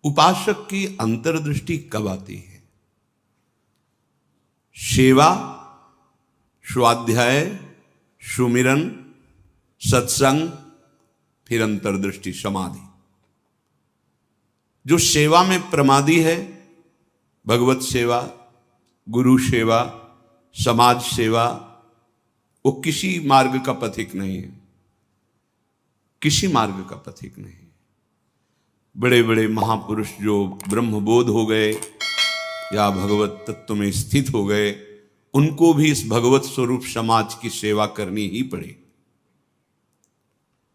उपासक की अंतर्दृष्टि कब आती है? सेवा, स्वाध्याय, सुमिरन, सत्संग, फिर अंतर्दृष्टि समाधि। जो सेवा में प्रमादी है, भगवत सेवा, गुरु सेवा, समाज सेवा, वो किसी मार्ग का पथिक नहीं है, किसी मार्ग का पथिक नहीं। बड़े बड़े महापुरुष जो ब्रह्मबोध हो गए या भगवत तत्व में स्थित हो गए, उनको भी इस भगवत स्वरूप समाज की सेवा करनी ही पड़ी।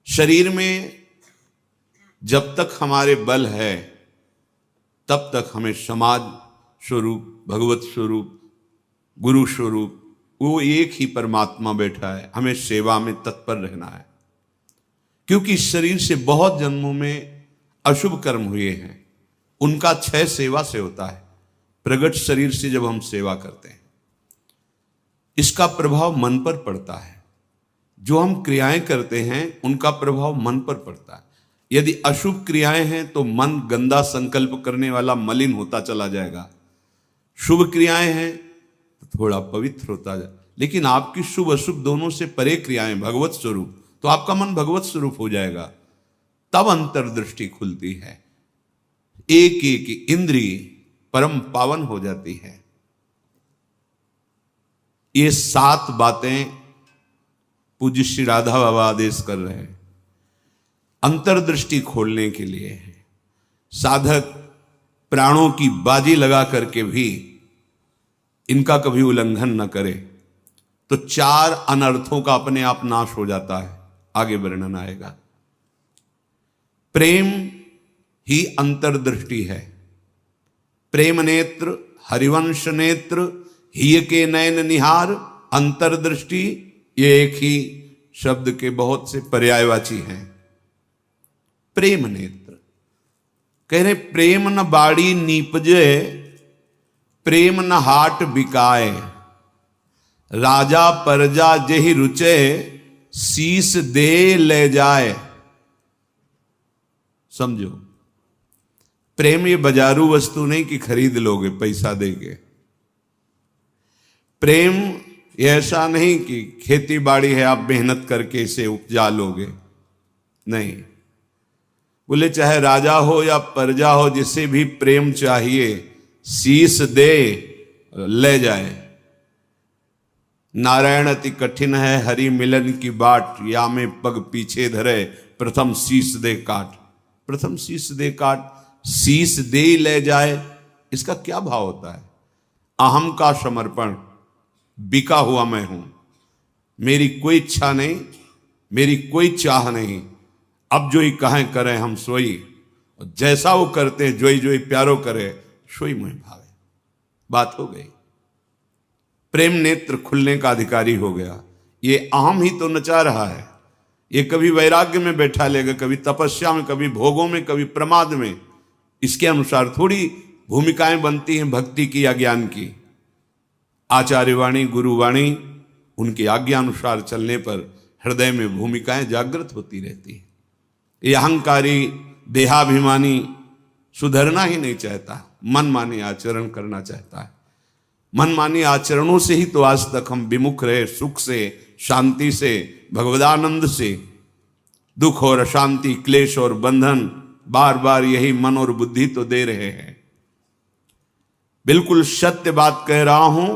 शरीर में जब तक हमारे बल है तब तक हमें समाज स्वरूप, भगवत स्वरूप, गुरु स्वरूप, वो एक ही परमात्मा बैठा है, हमें सेवा में तत्पर रहना है। क्योंकि इस शरीर से बहुत जन्मों में अशुभ कर्म हुए हैं, उनका क्षय सेवा से होता है। प्रगट शरीर से जब हम सेवा करते हैं, इसका प्रभाव मन पर पड़ता है। जो हम क्रियाएं करते हैं उनका प्रभाव मन पर पड़ता है। यदि अशुभ क्रियाएं हैं तो मन गंदा संकल्प करने वाला मलिन होता चला जाएगा। शुभ क्रियाएं हैं तो थोड़ा पवित्र होता जाए। लेकिन आपकी शुभ अशुभ दोनों से परे क्रियाएं भगवत स्वरूप, तो आपका मन भगवत स्वरूप हो जाएगा। तब अंतर्दृष्टि खुलती है, एक एक इंद्रिय परम पावन हो जाती है। ये 7 बातें पूज्य श्री राधा बाबा आदेश कर रहे हैं, अंतर्दृष्टि खोलने के लिए है। साधक प्राणों की बाजी लगा करके भी इनका कभी उल्लंघन न करे तो 4 अनर्थों का अपने आप नाश हो जाता है। आगे वर्णन आएगा। प्रेम ही अंतर्दृष्टि है। प्रेम नेत्र, हरिवंश नेत्र, हिय के नयन निहार, अंतर्दृष्टि, ये एक ही शब्द के बहुत से पर्यायवाची हैं। प्रेम नेत्र कह रहे प्रेम न बाड़ी नीपजे, प्रेम न हाट बिकाए, राजा परजा जेहि रुचे, शीस दे ले जाए। समझो, प्रेम ये बाजारू वस्तु नहीं कि खरीद लोगे पैसा देके। प्रेम ये ऐसा नहीं कि खेती बाड़ी है आप मेहनत करके इसे उपजा लोगे, नहीं। बोले चाहे राजा हो या प्रजा हो, जिसे भी प्रेम चाहिए शीस दे ले जाए। नारायण अति कठिन है हरि मिलन की बाट, या में पग पीछे धरे, प्रथम शीस दे काट। प्रथम शीस दे काट, शीस दे ले जाए, इसका क्या भाव होता है? अहम का समर्पण, बिका हुआ मैं हूं, मेरी कोई इच्छा नहीं, मेरी कोई चाह नहीं, अब जो ही कहें करें हम सोई, और जैसा वो करते जोई जोई प्यारो करे, सोई मुझे भावे। बात हो गई। प्रेम नेत्र खुलने का अधिकारी हो गया। ये अहम ही तो नचा रहा है। ये कभी वैराग्य में बैठा लेगा, कभी तपस्या में, कभी भोगों में, कभी प्रमाद में। इसके अनुसार थोड़ी भूमिकाएं बनती हैं भक्ति की या ज्ञान की। आचार्यवाणी, गुरुवाणी, उनकी आज्ञानुसार चलने पर हृदय में भूमिकाएं जागृत होती रहती है। ये अहंकारी देहाभिमानी सुधरना ही नहीं चाहता, मनमानी आचरण करना चाहता है। मनमानी आचरणों से ही तो आज तक हम विमुख रहे, सुख से, शांति से, भगवदानंद से। दुख और अशांति, क्लेश और बंधन बार बार यही मन और बुद्धि तो दे रहे हैं। बिल्कुल सत्य बात कह रहा हूं,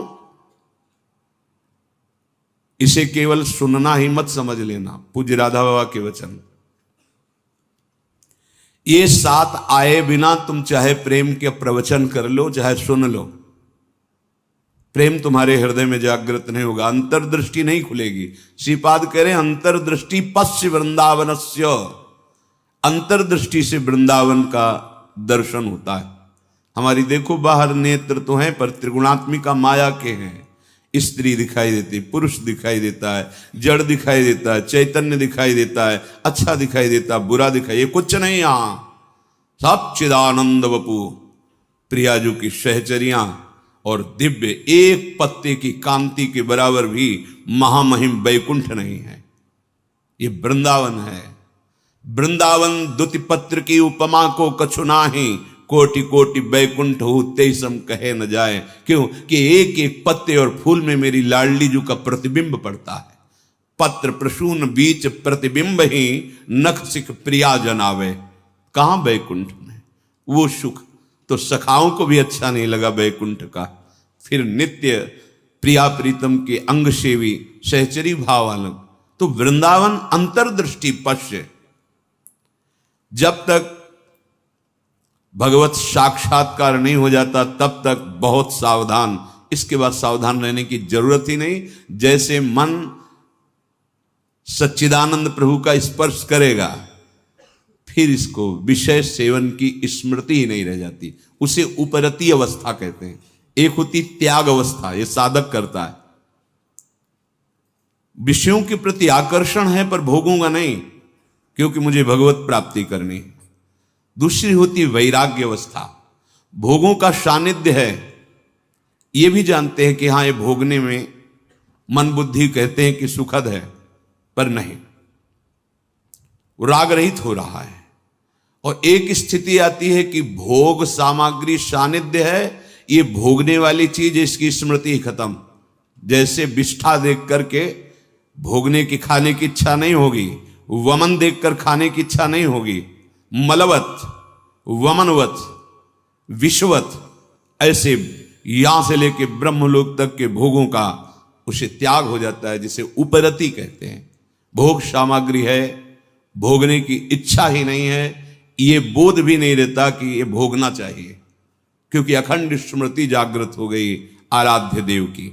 इसे केवल सुनना ही मत समझ लेना। पूज्य राधा बाबा के वचन, ये 7 आए बिना तुम चाहे प्रेम के प्रवचन कर लो, चाहे सुन लो, प्रेम तुम्हारे हृदय में जागृत नहीं होगा, अंतर्दृष्टि नहीं खुलेगी। श्रीपाद कह रहे अंतर्दृष्टि पश्य वृंदावनस्य, अंतर्दृष्टि से वृंदावन का दर्शन होता है। हमारी देखो बाहर नेत्र तो हैं पर त्रिगुणात्मिका माया के हैं। स्त्री दिखाई देती, पुरुष दिखाई देता है, जड़ दिखाई देता है, चैतन्य दिखाई देता है, अच्छा दिखाई देता है, बुरा दिखाई, ये कुछ नहीं। यहां सब चिदानंद वपु, प्रियाजू की सहचरियां और दिव्य एक पत्ते की कांति के बराबर भी महामहिम वैकुंठ नहीं है। ये वृंदावन है। वृंदावन द्युति पत्र की उपमा को कछु नाही, कोटि कोटि बैकुंठ हो तेईसम कहे न जाए। क्यों कि एक एक पत्ते और फूल में मेरी लाडली जू का प्रतिबिंब पड़ता है। पत्र प्रसून बीच प्रतिबिंब ही नख सिख प्रिया जनावे। कहां बैकुंठ में वो सुख तो सखाओं को भी अच्छा नहीं लगा बैकुंठ का। फिर नित्य प्रिया प्रीतम के अंग सेवी सहचरी भाव अलग। तो वृंदावन अंतर्दृष्टि पश्य। जब तक भगवत साक्षात्कार नहीं हो जाता तब तक बहुत सावधान। इसके बाद सावधान रहने की जरूरत ही नहीं। जैसे मन सच्चिदानंद प्रभु का स्पर्श करेगा फिर इसको विषय सेवन की स्मृति ही नहीं रह जाती। उसे उपरती अवस्था कहते हैं। एक होती त्याग अवस्था, ये साधक करता है, विषयों के प्रति आकर्षण है पर भोगूंगा नहीं क्योंकि मुझे भगवत प्राप्ति करनी है। दूसरी होती वैराग्य अवस्था, भोगों का सानिध्य है, ये भी जानते हैं कि हाँ ये भोगने में मन बुद्धि कहते हैं कि सुखद है पर नहीं, वो राग रहित हो रहा है। और एक स्थिति आती है कि भोग सामग्री सानिध्य है, ये भोगने वाली चीज इसकी स्मृति खत्म। जैसे विष्ठा देख करके भोगने की खाने की इच्छा नहीं होगी, वमन देखकर खाने की इच्छा नहीं होगी, मलवत वमनवत विश्ववत ऐसे यहां से लेके ब्रह्मलोक तक के भोगों का उसे त्याग हो जाता है, जिसे उपरति कहते हैं। भोग सामग्री है, भोगने की इच्छा ही नहीं है, ये बोध भी नहीं रहता कि ये भोगना चाहिए क्योंकि अखंड स्मृति जागृत हो गई आराध्य देव की।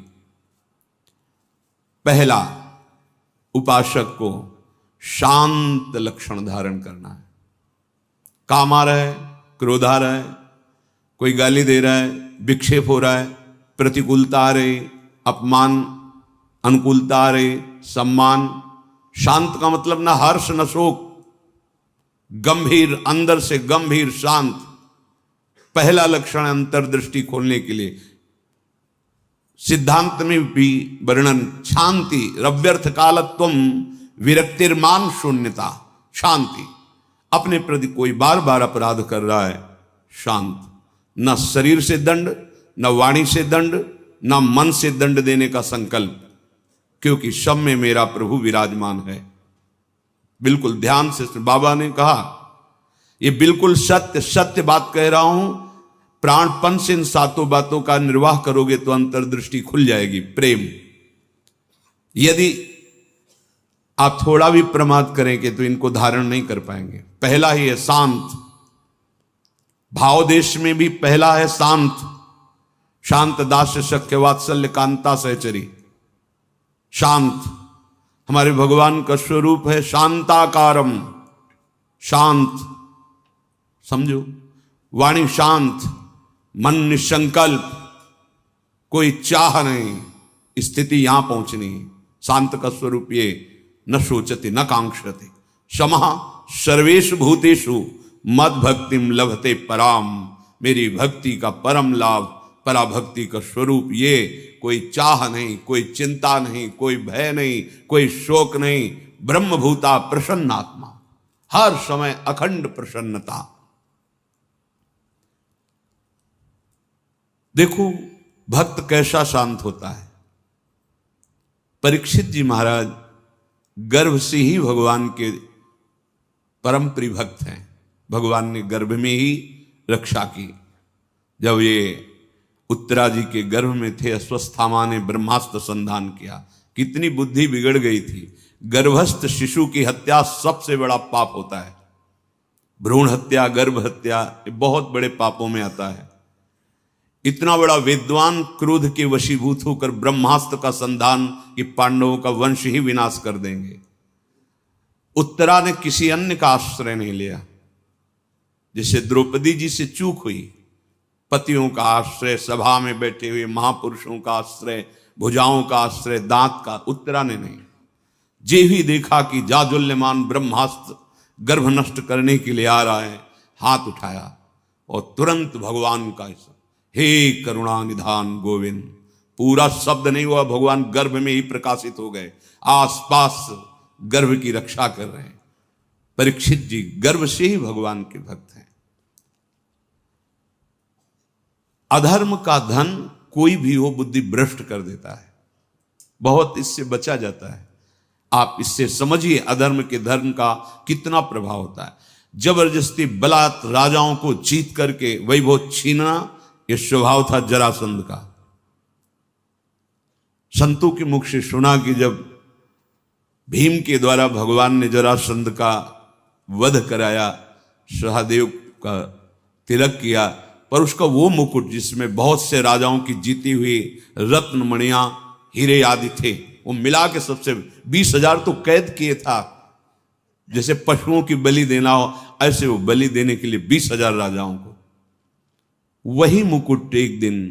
पहला उपासक को शांत लक्षण धारण करना है। काम आ रहा है, क्रोध आ रहा है, कोई गाली दे रहा है, विक्षेप हो रहा है, प्रतिकूलता आ रही, अपमान अनुकूलता आ रही, सम्मान। शांत का मतलब ना हर्ष न शोक, गंभीर, अंदर से गंभीर शांत। पहला लक्षण अंतर्दृष्टि खोलने के लिए सिद्धांत में भी वर्णन, शांति रव्यर्थ कालत्वम विरक्तिर्मान शून्यता। शांति, अपने प्रति कोई बार बार अपराध कर रहा है, शांत, न शरीर से दंड, न वाणी से दंड, न मन से दंड देने का संकल्प, क्योंकि सब में मेरा प्रभु विराजमान है। बिल्कुल ध्यान से बाबा ने कहा, ये बिल्कुल सत्य सत्य बात कह रहा हूं। प्राणपन से इन सातों बातों का निर्वाह करोगे तो अंतर्दृष्टि खुल जाएगी। प्रेम, यदि आप थोड़ा भी प्रमाद करेंगे तो इनको धारण नहीं कर पाएंगे। पहला ही है शांत, भाव देश में भी पहला है शांत। शांत दास्य सख्य वात्सल्य कांता सहचरी। शांत हमारे भगवान का स्वरूप है, शांताकारम, शांत। समझो, वाणी शांत, मन निसंकल्प, कोई चाह नहीं, स्थिति यहां पहुंचनी। शांत का स्वरूप ये, न सोचते न कांक्षते, समः सर्वेषु भूतेषु मद भक्तिम लभते पराम। मेरी भक्ति का परम लाभ, पराभक्ति का स्वरूप ये। कोई चाह नहीं, कोई चिंता नहीं, कोई भय नहीं, कोई शोक नहीं, ब्रह्मभूता प्रसन्नात्मा, हर समय अखंड प्रसन्नता। देखो भक्त कैसा शांत होता है। परीक्षित जी महाराज गर्भ से ही भगवान के परम प्रिय भक्त हैं। भगवान ने गर्भ में ही रक्षा की। जब ये उत्तरा जी के गर्भ में थे, अश्वस्थामा ने ब्रह्मास्त्र संधान किया। कितनी बुद्धि बिगड़ गई थी। गर्भस्थ शिशु की हत्या सबसे बड़ा पाप होता है। भ्रूण हत्या, गर्भ हत्या, ये बहुत बड़े पापों में आता है। इतना बड़ा विद्वान क्रोध के वशीभूत होकर ब्रह्मास्त्र का संधान कि पांडवों का वंश ही विनाश कर देंगे। उत्तरा ने किसी अन्य का आश्रय नहीं लिया। जैसे द्रौपदी जी से चूक हुई, पतियों का आश्रय, सभा में बैठे हुए महापुरुषों का आश्रय, भुजाओं का आश्रय, दांत का, उत्तरा ने नहीं। जे ही देखा कि जाजुल्यमान ब्रह्मास्त्र गर्भ नष्ट करने के लिए आ रहा है, हाथ उठाया और तुरंत भगवान का हे करुणा निधान गोविंद। पूरा शब्द नहीं हुआ, भगवान गर्भ में ही प्रकाशित हो गए, आसपास गर्भ की रक्षा कर रहे हैं। परीक्षित जी गर्भ से ही भगवान के भक्त हैं। अधर्म का धन कोई भी हो बुद्धि भ्रष्ट कर देता है, बहुत इससे बचा जाता है। आप इससे समझिए अधर्म के धर्म का कितना प्रभाव होता है। जबरदस्ती बलात् राजाओं को जीत करके वैभव छीनना, यह स्वभाव था जरासंध का। संतों के मुख से सुना कि जब भीम के द्वारा भगवान ने जरासंध का वध कराया, सहदेव का तिलक किया, पर उसका वो मुकुट जिसमें बहुत से राजाओं की जीती हुई रत्न मणियां हीरे आदि थे, वो मिला के सबसे 20,000 तो कैद किए था। जैसे पशुओं की बलि देना हो, ऐसे वो बलि देने के लिए 20,000 राजाओं को। वही मुकुट एक दिन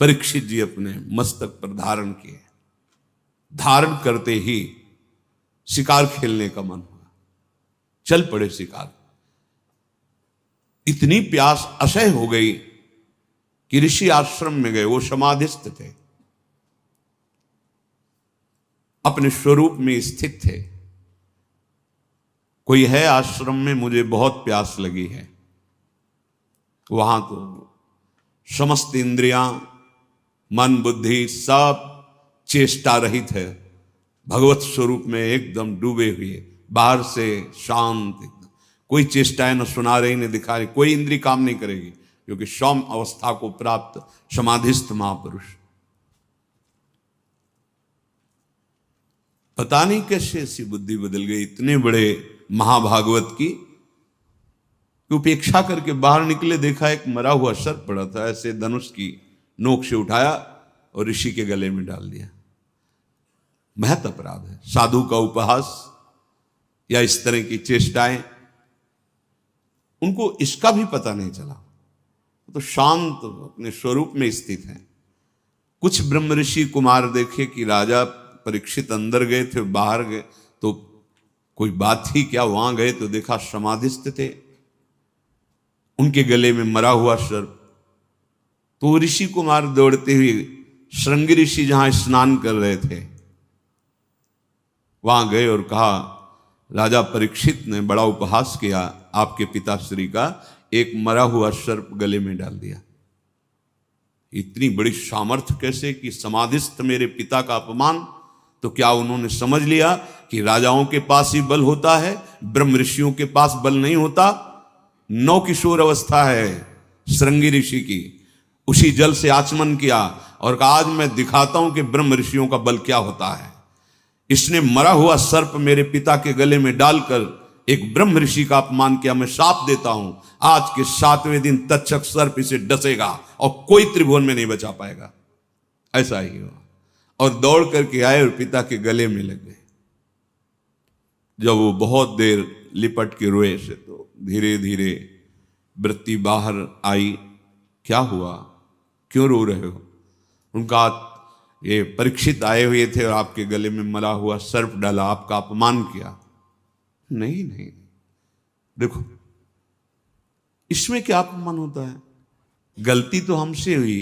परीक्षित जी अपने मस्तक पर धारण किए। धारण करते ही शिकार खेलने का मन हुआ, चल पड़े शिकार। इतनी प्यास असह्य हो गई कि ऋषि आश्रम में गए। वो समाधिस्थ थे, अपने स्वरूप में स्थित थे। कोई है आश्रम में, मुझे बहुत प्यास लगी है। वहां तो समस्त इंद्रियां, मन, बुद्धि सब चेष्टा रहित है, भगवत स्वरूप में एकदम डूबे हुए, बाहर से शांत, कोई चेष्टाएं न सुना रही न दिखा रही, कोई इंद्री काम नहीं करेगी, क्योंकि सौम्य अवस्था को प्राप्त समाधिस्थ महापुरुष। पता नहीं कैसे ऐसी बुद्धि बदल गई इतने बड़े महाभागवत की। उपेक्षा करके बाहर निकले, देखा एक मरा हुआ सर्प पड़ा था, ऐसे धनुष की नोक से उठाया और ऋषि के गले में डाल दिया। महत अपराध है। साधु का उपहास या इस तरह की चेष्टाएं, उनको इसका भी पता नहीं चला, तो शांत अपने स्वरूप में स्थित हैं। कुछ ब्रह्म ऋषि कुमार देखे कि राजा परीक्षित अंदर गए थे, बाहर गए तो कोई बात ही क्या, वहां गए तो देखा समाधिस्थ थे, उनके गले में मरा हुआ सर्प। तो ऋषि कुमार दौड़ते हुए श्रृंगी ऋषि जहां स्नान कर रहे थे वहां गए और कहा, राजा परीक्षित ने बड़ा उपहास किया, आपके पिताश्री का एक मरा हुआ सर्प गले में डाल दिया। इतनी बड़ी सामर्थ्य कैसे कि समाधिस्थ मेरे पिता का अपमान। तो क्या उन्होंने समझ लिया कि राजाओं के पास ही बल होता है, ब्रह्म ऋषियों के पास बल नहीं होता? नौ किशोर अवस्था है श्रृंगी ऋषि की, उसी जल से आचमन किया और कहा, आज मैं दिखाता हूं कि ब्रह्म ऋषियों का बल क्या होता है। इसने मरा हुआ सर्प मेरे पिता के गले में डालकर एक ब्रह्म ऋषि का अपमान किया। मैं शाप देता हूं, आज के 7वें दिन तक्षक सर्प इसे डसेगा और कोई त्रिभुवन में नहीं बचा पाएगा। ऐसा ही हुआ और दौड़ करके आए और पिता के गले में लग गए। जब वो बहुत देर लिपट के रोए से, तो धीरे धीरे वृत्ति बाहर आई। क्या हुआ, क्यों रो रहे हो? उनका, ये परीक्षित आए हुए थे और आपके गले में मरा हुआ सर्प डाला, आपका अपमान किया। नहीं नहीं, देखो इसमें क्या अपमान होता है? गलती तो हमसे हुई,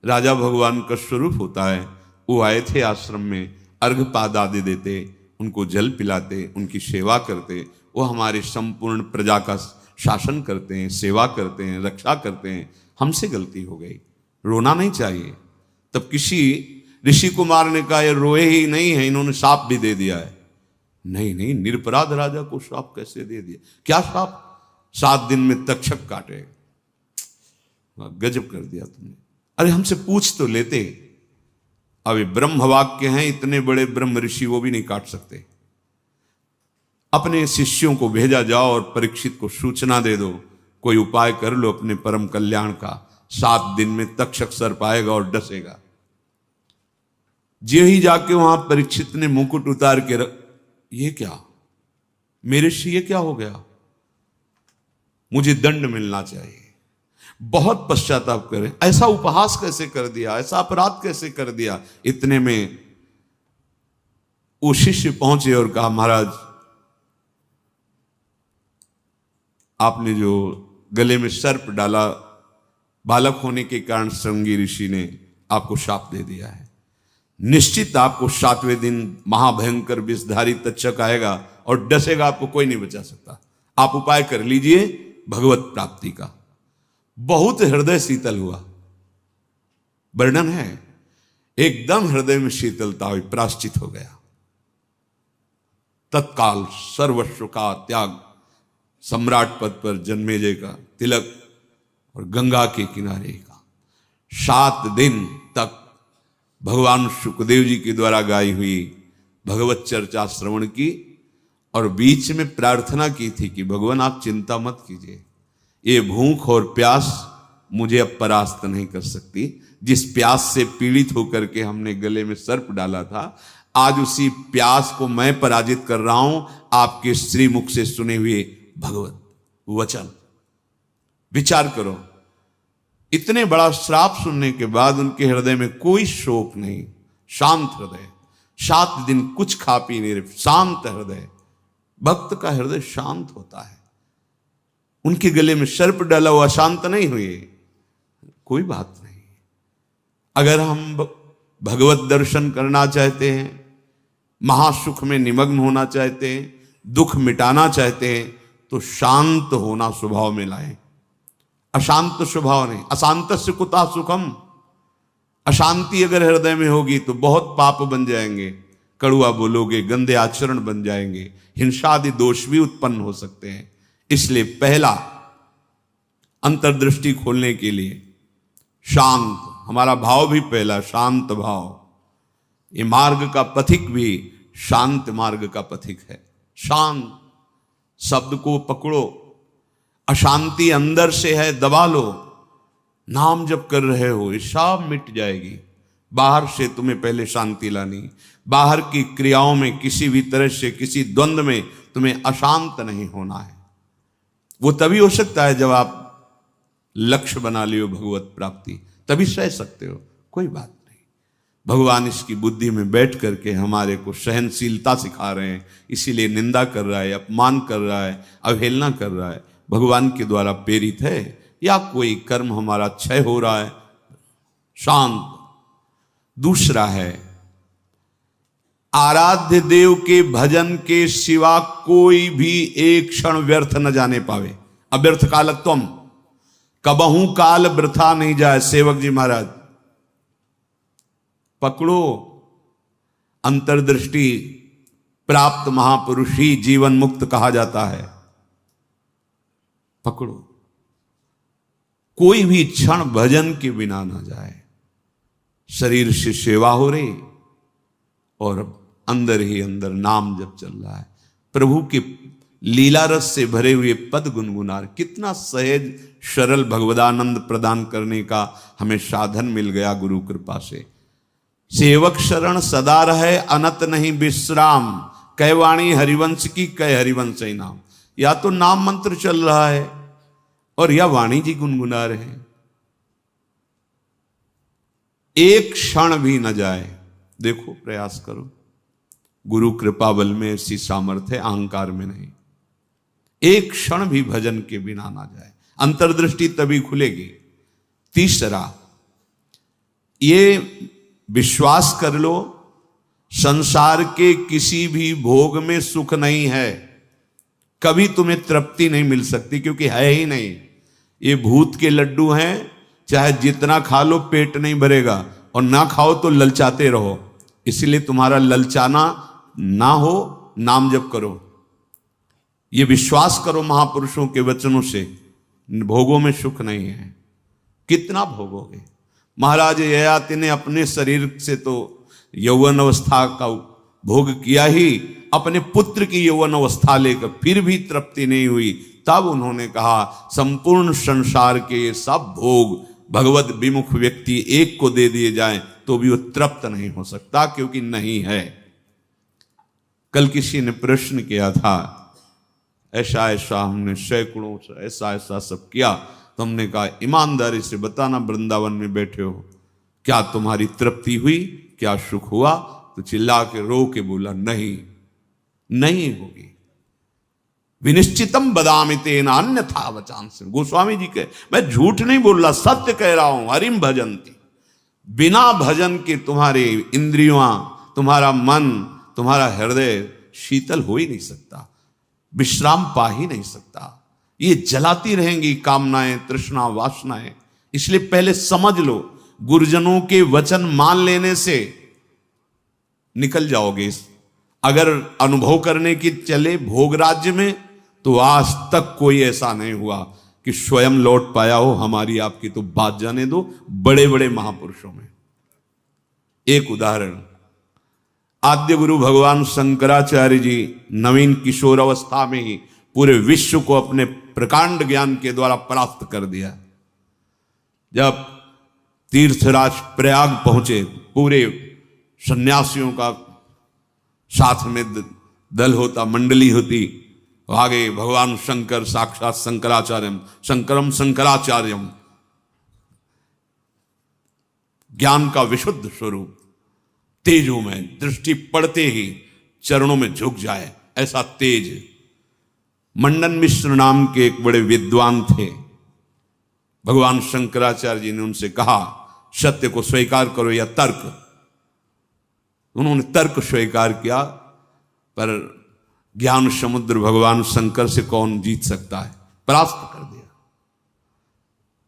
राजा भगवान का स्वरूप होता है। वो आए थे आश्रम में, अर्घपाद आदि देते, उनको जल पिलाते, उनकी सेवा करते, वो हमारे संपूर्ण प्रजा का शासन करते हैं, सेवा करते हैं, रक्षा करते हैं। हमसे गलती हो गई, रोना नहीं चाहिए। तब किसी ऋषि कुमार ने कहा, ये रोए ही नहीं है, इन्होंने शाप भी दे दिया है। नहीं नहीं, निरपराध राजा को शाप कैसे दे दिया? क्या शाप? 7 दिन में तक्षक काटेगा। गजब कर दिया तुमने। अरे हमसे पूछ तो लेते। अब ये ब्रह्म वाक्य हैं, इतने बड़े ब्रह्म ऋषि वो भी नहीं काट सकते। अपने शिष्यों को भेजा जाओ और परीक्षित को सूचना दे दो, कोई उपाय कर लो अपने परम कल्याण का। 7 दिन में तक्षक सर्प आएगा और डसेगा। जे ही जाके वहां परीक्षित ने मुकुट उतार के ये क्या मेरे से, ये क्या हो गया? मुझे दंड मिलना चाहिए। बहुत पश्चाताप करें, ऐसा उपहास कैसे कर दिया, ऐसा अपराध कैसे कर दिया। इतने में वो शिष्य पहुंचे और कहा, महाराज आपने जो गले में सर्प डाला, बालक होने के कारण श्रृंगी ऋषि ने आपको शाप दे दिया है। निश्चित आपको 7वें दिन महाभयंकर विषधारी तक्षक आएगा और डसेगा, आपको कोई नहीं बचा सकता। आप उपाय कर लीजिए भगवत प्राप्ति का। बहुत हृदय शीतल हुआ। वर्णन है। एकदम हृदय में शीतलता हुई, प्राश्चित हो गया। तत्काल सर्वस्व का त्याग, सम्राट पद पर जन्मेजय का तिलक और गंगा के किनारे का 7 दिन तक भगवान शुकदेव जी के द्वारा गाई हुई भगवत चर्चा श्रवण की और बीच में प्रार्थना की थी कि भगवान आप चिंता मत कीजिए, ये भूख और प्यास मुझे अब परास्त नहीं कर सकती। जिस प्यास से पीड़ित होकर के हमने गले में सर्प डाला था, आज उसी प्यास को मैं पराजित कर रहा हूं आपके श्रीमुख से सुने हुए भगवत वचन। विचार करो, इतने बड़ा श्राप सुनने के बाद उनके हृदय में कोई शोक नहीं, शांत हृदय, 7 दिन कुछ खा पी नहीं रहे, शांत हृदय। भक्त का हृदय शांत होता है। उनके गले में सर्प डाला हुआ शांत नहीं हुए, कोई बात नहीं। अगर हम भगवत दर्शन करना चाहते हैं, महासुख में निमग्न होना चाहते हैं, दुख मिटाना चाहते हैं, तो शांत होना स्वभाव में लाएं। अशांत स्वभाव नहीं। अशांतस्य कुतः सुखम। अशांति अगर हृदय में होगी तो बहुत पाप बन जाएंगे, कड़ुआ बोलोगे, गंदे आचरण बन जाएंगे, हिंसा आदि दोष भी उत्पन्न हो सकते हैं। इसलिए पहला अंतर्दृष्टि खोलने के लिए शांत, हमारा भाव भी पहला शांत भाव। ये मार्ग का पथिक भी शांत मार्ग का पथिक है। शांत शब्द को पकड़ो, अशांति अंदर से है दबा लो। नाम जब कर रहे हो ये सब मिट जाएगी। बाहर से तुम्हें पहले शांति लानी, बाहर की क्रियाओं में किसी भी तरह से किसी द्वंद्व में तुम्हें अशांत नहीं होना है। वो तभी हो सकता है जब आप लक्ष्य बना लियो भगवत प्राप्ति, तभी सह सकते हो, कोई बात नहीं। भगवान इसकी बुद्धि में बैठ करके हमारे को सहनशीलता सिखा रहे हैं, इसीलिए निंदा कर रहा है, अपमान कर रहा है, अवहेलना कर रहा है। भगवान के द्वारा प्रेरित है या कोई कर्म हमारा क्षय हो रहा है, शांत। दूसरा है आराध्य देव के भजन के सिवा कोई भी एक क्षण व्यर्थ न जाने पावे। अव्यर्थ कालत्वम, कबहू काल वृथा नहीं जाए। सेवक जी महाराज पकड़ो, अंतर्दृष्टि प्राप्त महापुरुष ही जीवन मुक्त कहा जाता है। पकड़ो, कोई भी क्षण भजन के बिना ना जाए। शरीर से सेवा हो रही और अंदर ही अंदर नाम जब चल रहा है, प्रभु के लीला रस से भरे हुए पद गुनगुना। कितना सहज सरल भगवदानंद प्रदान करने का हमें साधन मिल गया गुरु कृपा से। सेवक शरण सदा रहे, अनत नहीं विश्राम। कह वाणी हरिवंश की, कह हरिवंश ही नाम। या तो नाम मंत्र चल रहा है और या वाणी जी गुनगुना रहे हैं, एक क्षण भी न जाए। देखो, प्रयास करो। गुरु कृपा बल में ऐसी सामर्थ्य, अहंकार में नहीं। एक क्षण भी भजन के बिना ना जाए, अंतर्दृष्टि तभी खुलेगी। तीसरा, ये विश्वास कर लो, संसार के किसी भी भोग में सुख नहीं है। कभी तुम्हें तृप्ति नहीं मिल सकती, क्योंकि है ही नहीं। ये भूत के लड्डू हैं, चाहे जितना खा लो पेट नहीं भरेगा, और ना खाओ तो ललचाते रहो। इसलिए तुम्हारा ललचाना ना हो, नाम जप करो। ये विश्वास करो महापुरुषों के वचनों से, भोगों में सुख नहीं है। कितना भोगोगे? महाराज ययाति ने अपने शरीर से तो यौवन अवस्था का भोग किया ही, अपने पुत्र की यौवन अवस्था लेकर फिर भी तृप्ति नहीं हुई। तब उन्होंने कहा, संपूर्ण संसार के सब भोग भगवत विमुख व्यक्ति एक को दे दिए जाएं तो भी वो तृप्त नहीं हो सकता, क्योंकि नहीं है। कल किसी ने प्रश्न किया था, ऐसा ऐसा हमने सैकड़ों ऐसा ऐसा सब किया, तो हमने कहा ईमानदारी से बताना, वृंदावन में बैठे हो, क्या तुम्हारी तृप्ति हुई, क्या सुख हुआ? तो चिल्ला के रो के बोला, नहीं, नहीं होगी। विनिश्चितम बदामि तेन अन्यथा वचांस। गोस्वामी जी के, मैं झूठ नहीं बोल रहा, सत्य कह रहा हूं। हरिम भजन्ति, बिना भजन के तुम्हारे इंद्रियां, तुम्हारा मन, तुम्हारा हृदय शीतल हो ही नहीं सकता, विश्राम पा ही नहीं सकता। ये जलाती रहेंगी कामनाएं, तृष्णा, वासनाएं। इसलिए पहले समझ लो, गुरुजनों के वचन मान लेने से निकल जाओगे। अगर अनुभव करने की चले भोग राज्य में, तो आज तक कोई ऐसा नहीं हुआ कि स्वयं लौट पाया हो। हमारी आपकी तो बात जाने दो, बड़े बड़े महापुरुषों में। एक उदाहरण, आद्य गुरु भगवान शंकराचार्य जी नवीन किशोर अवस्था में ही पूरे विश्व को अपने प्रकांड ज्ञान के द्वारा परास्त कर दिया। जब तीर्थराज प्रयाग पहुंचे, पूरे सन्यासियों का साथ में दल होता, मंडली होती, आगे भगवान शंकर साक्षात शंकराचार्यम, शंकरम शंकराचार्यम, ज्ञान का विशुद्ध स्वरूप, तेजों में दृष्टि पड़ते ही चरणों में झुक जाए, ऐसा तेज। मंडन मिश्र नाम के एक बड़े विद्वान थे। भगवान शंकराचार्य जी ने उनसे कहा, सत्य को स्वीकार करो या तर्क। उन्होंने तर्क स्वीकार किया, पर ज्ञान समुद्र भगवान शंकर से कौन जीत सकता है, परास्त कर दिया।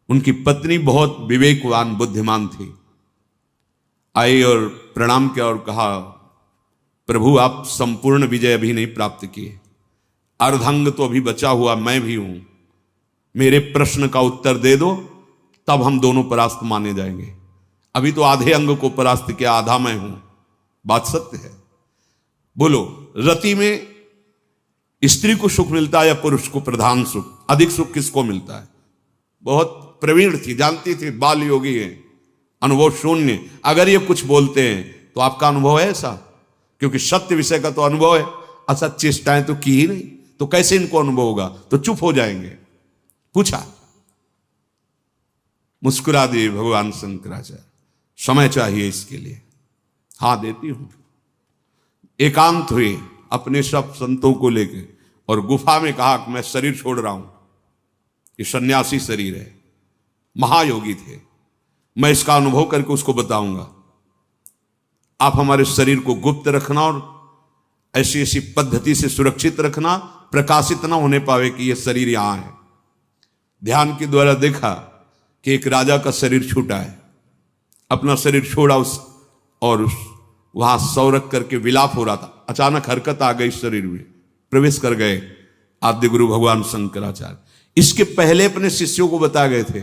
उनकी पत्नी बहुत विवेकवान बुद्धिमान थी, आई और प्रणाम किया और कहा, प्रभु आप संपूर्ण विजय अभी नहीं प्राप्त किए, अर्धांग तो अभी बचा हुआ मैं भी हूं, मेरे प्रश्न का उत्तर दे दो, तब हम दोनों परास्त माने जाएंगे। अभी तो आधे अंग को परास्त किया, आधा मैं हूं। बात सत्य है। बोलो, रति में स्त्री को सुख मिलता है या पुरुष को प्रधान सुख? अधिक सुख किसको मिलता है? बहुत प्रवीण थी, जानती थी, बाल योगी है, अनुभव शून्य। अगर ये कुछ बोलते हैं तो आपका अनुभव है ऐसा? क्योंकि सत्य विषय का तो अनुभव है, असत चेष्टाएं तो की ही नहीं, तो कैसे इनको अनुभव होगा? तो चुप हो जाएंगे। पूछा, मुस्कुरा दिए भगवान शंकराचार्य, समय चाहिए इसके लिए। हाँ देती हूं। एकांत हुए अपने सब संतों को लेकर और गुफा में कहा कि मैं शरीर छोड़ रहा हूं, ये सन्यासी शरीर है, महायोगी थे, मैं इसका अनुभव करके उसको बताऊंगा। आप हमारे शरीर को गुप्त रखना और ऐसी ऐसी पद्धति से सुरक्षित रखना, प्रकाशित ना होने पावे कि यह शरीर यहां है। ध्यान के द्वारा देखा कि एक राजा का शरीर छूटा है, अपना शरीर छोड़ा और वहां सौ रख करके विलाप हो रहा था। अचानक हरकत आ गई शरीर में, प्रवेश कर गए आद्य गुरु भगवान शंकराचार्य। इसके पहले अपने शिष्यों को बता गए थे,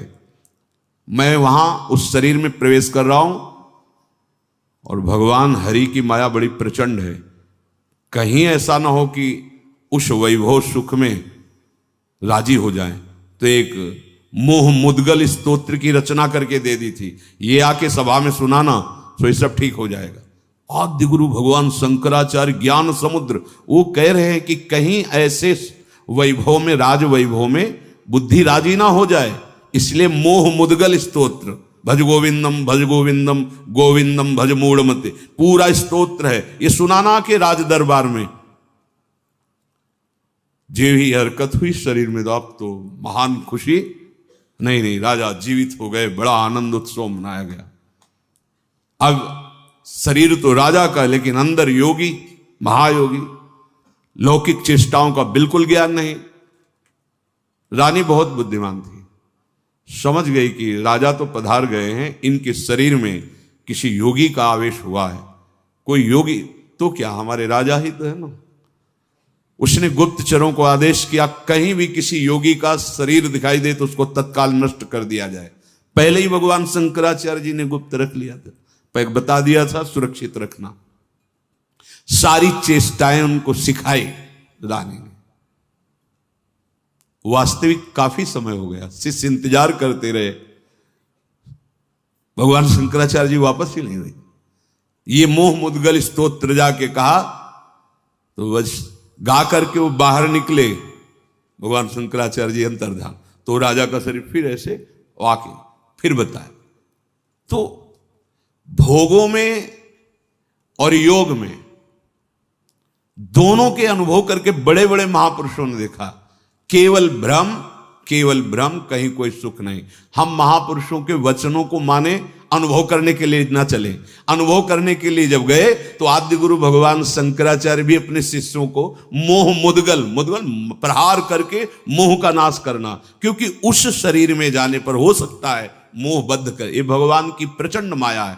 मैं वहां उस शरीर में प्रवेश कर रहा हूं और भगवान हरि की माया बड़ी प्रचंड है, कहीं ऐसा ना हो कि उस वैभव सुख में राजी हो जाए। तो एक मोह मुद्गल स्तोत्र की रचना करके दे दी थी, ये आके सभा में सुनाना तो ये सब ठीक हो जाएगा। आद्य गुरु भगवान शंकराचार्य ज्ञान समुद्र, वो कह रहे हैं कि कहीं ऐसे वैभव में, राज वैभव में बुद्धि राजी ना हो जाए, इसलिए मोह मुद्गल स्तोत्र, भज गोविंदम भज गोविंदम गोविंदम भज मूढ़मते, पूरा स्तोत्र है, ये सुनाना के राज दरबार में। जे ही हरकत हुई शरीर में, तो अब तो महान खुशी, नहीं राजा जीवित हो गए, बड़ा आनंद उत्सव मनाया गया। अब शरीर तो राजा का, लेकिन अंदर योगी, महायोगी, लौकिक चेष्टाओं का बिल्कुल ज्ञान नहीं। रानी बहुत बुद्धिमान थी, समझ गई कि राजा तो पधार गए हैं, इनके शरीर में किसी योगी का आवेश हुआ है। कोई योगी तो क्या, हमारे राजा ही तो है ना। उसने गुप्तचरों को आदेश किया, कहीं भी किसी योगी का शरीर दिखाई दे तो उसको तत्काल नष्ट कर दिया जाए। पहले ही भगवान शंकराचार्य जी ने गुप्त रख लिया था, बता दिया था सुरक्षित रखना। सारी चेष्टाएं उनको सिखाई रानी ने। वास्तविक काफी समय हो गया, शिष्य इंतजार करते रहे, भगवान शंकराचार्य जी वापस ही नहीं हुए। ये मोह मुद्गल स्तोत्र जाके कहा तो बस गा करके वो बाहर निकले। भगवान शंकराचार्य जी अंतर्धान, तो राजा का शरीर फिर ऐसे वाके फिर बताया। तो भोगों में और योग में दोनों के अनुभव करके बड़े बड़े महापुरुषों ने देखा, केवल भ्रम, कहीं कोई सुख नहीं। हम महापुरुषों के वचनों को माने, अनुभव करने के लिए ना चले। अनुभव करने के लिए जब गए तो आद्य गुरु भगवान शंकराचार्य भी अपने शिष्यों को मोह मुद्गल प्रहार करके मोह का नाश करना, क्योंकि उस शरीर में जाने पर हो सकता है मोहबद्ध कर, ये भगवान की प्रचंड माया है।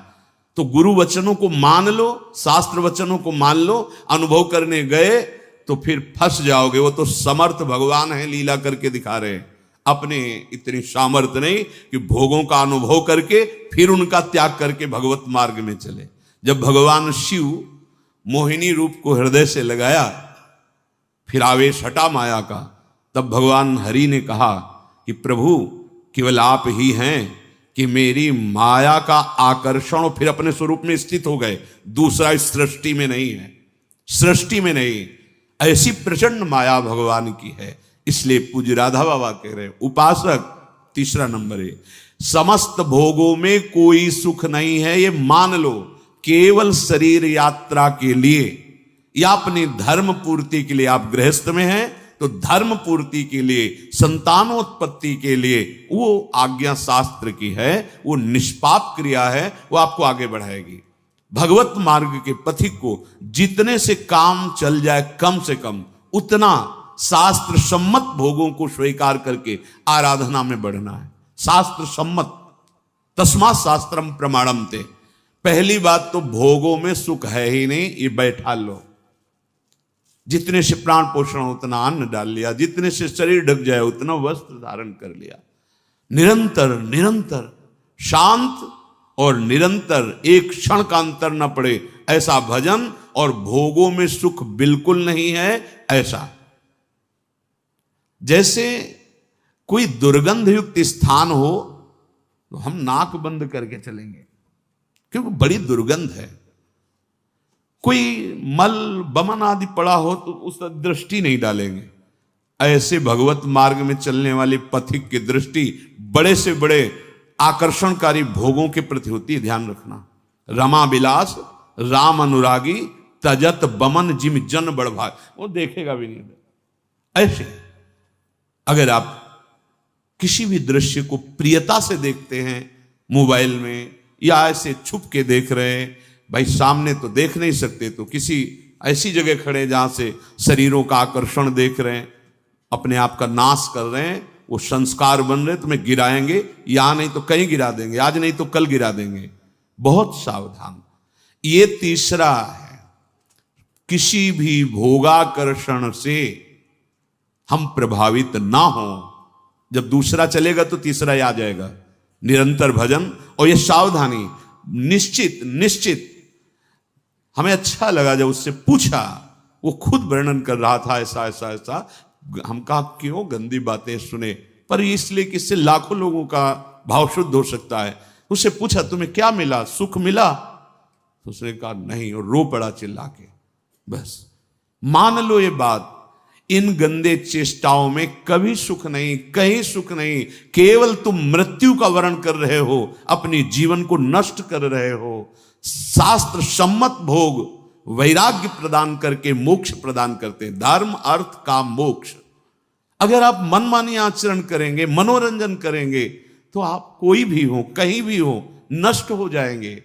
तो गुरु वचनों को मान लो, शास्त्र वचनों को मान लो, अनुभव करने गए तो फिर फंस जाओगे। वो तो समर्थ भगवान है, लीला करके दिखा रहे हैं। अपने इतनी सामर्थ्य नहीं कि भोगों का अनुभव करके फिर उनका त्याग करके भगवत मार्ग में चले। जब भगवान शिव मोहिनी रूप को हृदय से लगाया, फिर आवेश हटा माया का, तब भगवान हरि ने कहा कि प्रभु केवल आप ही हैं कि मेरी माया का आकर्षण, और फिर अपने स्वरूप में स्थित हो गए। दूसरा इस सृष्टि में नहीं है, सृष्टि में नहीं। ऐसी प्रचंड माया भगवान की है। इसलिए पूज्य राधा बाबा कह रहे उपासक, तीसरा नंबर है, समस्त भोगों में कोई सुख नहीं है, ये मान लो। केवल शरीर यात्रा के लिए या अपनी धर्म पूर्ति के लिए, आप गृहस्थ में हैं तो धर्म पूर्ति के लिए, संतानोत्पत्ति के लिए वो आज्ञा शास्त्र की है, वो निष्पाप क्रिया है, वो आपको आगे बढ़ाएगी। भगवत मार्ग के पथिक को जितने से काम चल जाए कम से कम, उतना शास्त्र सम्मत भोगों को स्वीकार करके आराधना में बढ़ना है। शास्त्र सम्मत, तस्मात् शास्त्रम प्रमाणम ते। पहली बात तो भोगों में सुख है ही नहीं, ये बैठा लो। जितने से प्राण पोषण उतना अन्न डाल लिया, जितने से शरीर ढक जाए उतना वस्त्र धारण कर लिया। निरंतर निरंतर शांत और निरंतर, एक क्षण का अंतर न पड़े ऐसा भजन, और भोगों में सुख बिल्कुल नहीं है ऐसा। जैसे कोई दुर्गंध युक्त स्थान हो तो हम नाक बंद करके चलेंगे क्योंकि बड़ी दुर्गंध है। कोई मल बमन आदि पड़ा हो तो उस पर दृष्टि नहीं डालेंगे। ऐसे भगवत मार्ग में चलने वाले पथिक की दृष्टि बड़े से बड़े आकर्षणकारी भोगों के प्रति होती है, ध्यान रखना। रमा विलास राम अनुरागी तजत बमन जिम जन बड़भाग, वो देखेगा भी नहीं। ऐसे अगर आप किसी भी दृश्य को प्रियता से देखते हैं मोबाइल में, या ऐसे छुप के देख रहे हैं, भाई सामने तो देख नहीं सकते तो किसी ऐसी जगह खड़े जहां से शरीरों का आकर्षण देख रहे हैं, अपने आप का नाश कर रहे हैं, वो संस्कार बन रहे, तुम्हें गिराएंगे, यहां नहीं तो कहीं गिरा देंगे, आज नहीं तो कल गिरा देंगे। बहुत सावधान। ये तीसरा है, किसी भी भोगाकर्षण से हम प्रभावित ना हो। जब दूसरा चलेगा तो तीसरा ही आ जाएगा। निरंतर भजन और ये सावधानी, निश्चित निश्चित। हमें अच्छा लगा जब उससे पूछा, वो खुद वर्णन कर रहा था ऐसा ऐसा ऐसा। हम कहा क्यों गंदी बातें सुने, पर इसलिए कि इससे लाखों लोगों का भाव शुद्ध हो सकता है। उससे पूछा तुम्हें क्या मिला, सुख मिला? तो उसने कहा नहीं, और रो पड़ा चिल्ला के। बस मान लो ये बात, इन गंदे चेष्टाओं में कभी सुख नहीं, कहीं सुख नहीं। केवल तुम मृत्यु का वर्ण कर रहे हो, अपनी जीवन को नष्ट कर रहे हो। शास्त्र सम्मत भोग वैराग्य प्रदान करके मोक्ष प्रदान करते हैं, धर्म अर्थ काम मोक्ष। अगर आप मनमानी आचरण करेंगे, मनोरंजन करेंगे, तो आप कोई भी हो, कहीं भी हो, नष्ट हो जाएंगे।